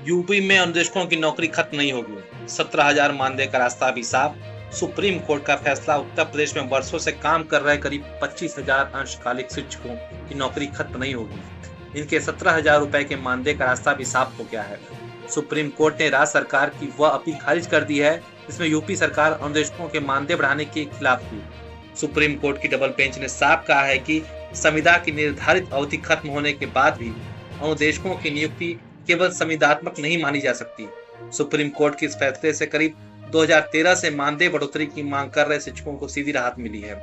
UP में अनुदेशकों की नौकरी खत्म नहीं होगी, 17,000 मानदेय का रास्ता भी साफ। सुप्रीम कोर्ट का फैसला, उत्तर प्रदेश में वर्षों से काम कर रहे करीब 25,000 अंशकालिक शिक्षकों की नौकरी खत्म नहीं होगी। इनके 17,000 रुपए के मानदेय का रास्ता भी साफ हो गया है। सुप्रीम कोर्ट ने राज्य सरकार की वह अपील खारिज कर दी है जिसमें यूपी सरकार अनुदेशकों के मानदेय बढ़ाने के खिलाफ थी। सुप्रीम कोर्ट की डबल बेंच ने साफ कहा है कि संविदा की निर्धारित अवधि खत्म होने के बाद भी अनुदेशकों की नियुक्ति केवल संविदात्मक नहीं मानी जा सकती। सुप्रीम कोर्ट के इस फैसले से करीब 2013 से मानदेय बढ़ोतरी की मांग कर रहे शिक्षकों को सीधी राहत मिली है।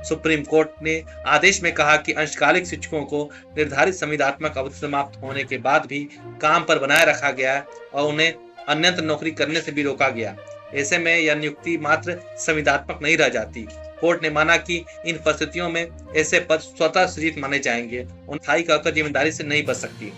सुप्रीम कोर्ट ने आदेश में कहा कि अंशकालिक शिक्षकों को निर्धारित संविदात्मक अवधि समाप्त होने के बाद भी काम पर बनाए रखा गया और उन्हें अन्यत्र नौकरी करने से भी रोका गया। ऐसे में यह नियुक्ति मात्र संविदात्मक नहीं रह जाती। कोर्ट ने माना कि इन परिस्थितियों में ऐसे पद स्वतः सृजित माने जाएंगे, उन स्थायी कहकर जिम्मेदारी से नहीं बच सकती।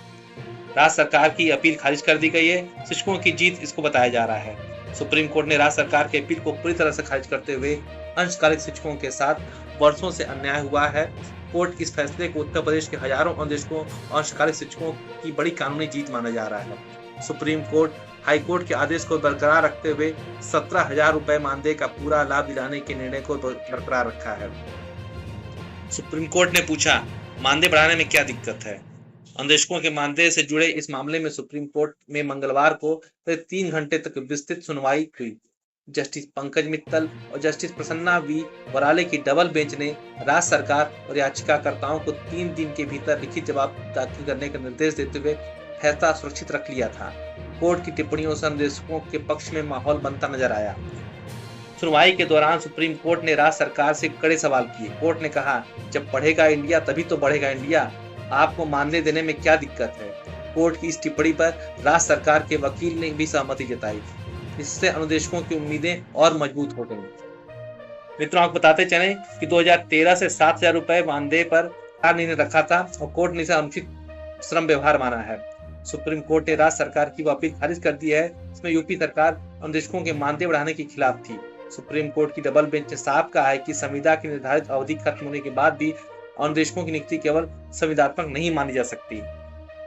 राज्य सरकार की अपील खारिज कर दी गई है। शिक्षकों की जीत इसको बताया जा रहा है। सुप्रीम कोर्ट ने राज्य सरकार के अपील को पूरी तरह से खारिज करते हुए अंशकालिक शिक्षकों के साथ वर्षों से अन्याय हुआ है। कोर्ट के इस फैसले को उत्तर प्रदेश के हजारों अनुदेशकों और अंशकालिक शिक्षकों की बड़ी कानूनी जीत माना जा रहा है। सुप्रीम कोर्ट हाई कोर्ट के आदेश को बरकरार रखते हुए 17,000 रुपए मानदेय का पूरा लाभ दिलाने के निर्णय को बरकरार रखा है। सुप्रीम कोर्ट ने पूछा, मानदेय बढ़ाने में क्या दिक्कत है? अनुदेशकों के मानदेय से जुड़े इस मामले में सुप्रीम कोर्ट में मंगलवार को 3 घंटे तक विस्तृत सुनवाई हुई। जस्टिस पंकज मित्तल और जस्टिस प्रसन्ना वी वराले की डबल बेंच ने राज्य सरकार और याचिकाकर्ताओं को 3 दिन के भीतर लिखित जवाब दाखिल करने का निर्देश देते हुए फैसला सुरक्षित रख लिया था। कोर्ट की टिप्पणियों से अनुदेशकों के पक्ष में माहौल बनता नजर आया। सुनवाई के दौरान सुप्रीम कोर्ट ने राज्य सरकार से कड़े सवाल किए। कोर्ट ने कहा, जब बढ़ेगा इंडिया तभी तो बढ़ेगा इंडिया, आपको मानदेय देने में क्या दिक्कत है? कोर्ट की इस टिप्पणी पर राज्य सरकार के वकील ने भी सहमति जताई। इससे अनुदेशकों की उम्मीदें और मजबूत हो गईं। मित्रों, आपको बताते चलें कि 2013 से 7,000 रुपए मानदेय पर निर्णय रखा था और कोर्ट ने इसे अनुचित श्रम व्यवहार माना है। सुप्रीम कोर्ट ने राज्य सरकार की अपील खारिज कर दी है, इसमें यूपी सरकार अनुदेशकों के मानदेय बढ़ाने के खिलाफ थी। सुप्रीम कोर्ट की डबल बेंच ने साफ कहा है कि संविदा की निर्धारित अवधि खत्म होने के बाद भी अनुदेशकों की नियुक्ति केवल संविदात्मक नहीं मानी जा सकती।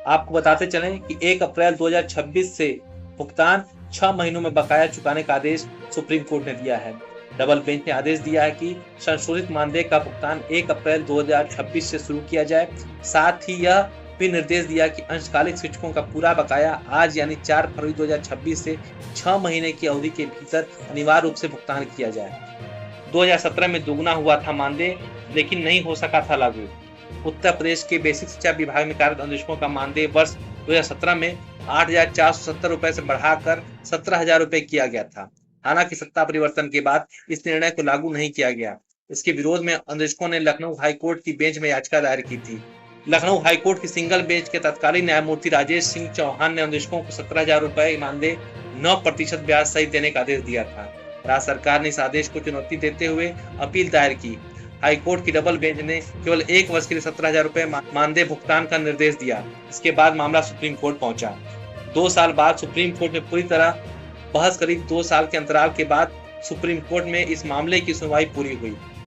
आपको बताते चलें कि 1 अप्रैल 2026 से भुगतान 6 महीनों में बकाया चुकाने का आदेश सुप्रीम कोर्ट ने दिया है। डबल बेंच ने आदेश दिया है कि संशोधित मानदेय का भुगतान 1 अप्रैल 2026 से शुरू किया जाए। साथ ही यह भी निर्देश दिया कि अंशकालिक शिक्षकों का पूरा बकाया आज यानी 4 फरवरी 2026 से 6 महीने की अवधि के भीतर अनिवार्य रूप से भुगतान किया जाए। 2017 में दोगुना हुआ था मानदेय, लेकिन नहीं हो सका था लागू। उत्तर प्रदेश के बेसिक शिक्षा विभाग में कार्यरत अनुदेशकों का मानदेय वर्ष 2017 में 8,470 रुपए से बढ़ाकर 17,000 रुपए किया गया था। हालांकि सत्ता परिवर्तन के बाद इस निर्णय को लागू नहीं किया गया। इसके विरोध में अनुदेशकों ने लखनऊ हाईकोर्ट की बेंच में याचिका दायर की थी। लखनऊ हाईकोर्ट की सिंगल बेंच के तत्कालीन न्यायमूर्ति राजेश सिंह चौहान ने अनुदेशकों को 17,000 रुपए मानदेय 9% ब्याज सहित देने का आदेश दिया था। राज्य सरकार ने इस आदेश को चुनौती देते हुए अपील दायर की। हाईकोर्ट की डबल बेंच ने केवल 1 वर्ष के लिए 17,000 रुपए मानदेय भुगतान का निर्देश दिया। इसके बाद मामला सुप्रीम कोर्ट पहुंचा। 2 साल बाद सुप्रीम कोर्ट में पूरी तरह बहस, करीब 2 साल के अंतराल के बाद सुप्रीम कोर्ट में इस मामले की सुनवाई पूरी हुई।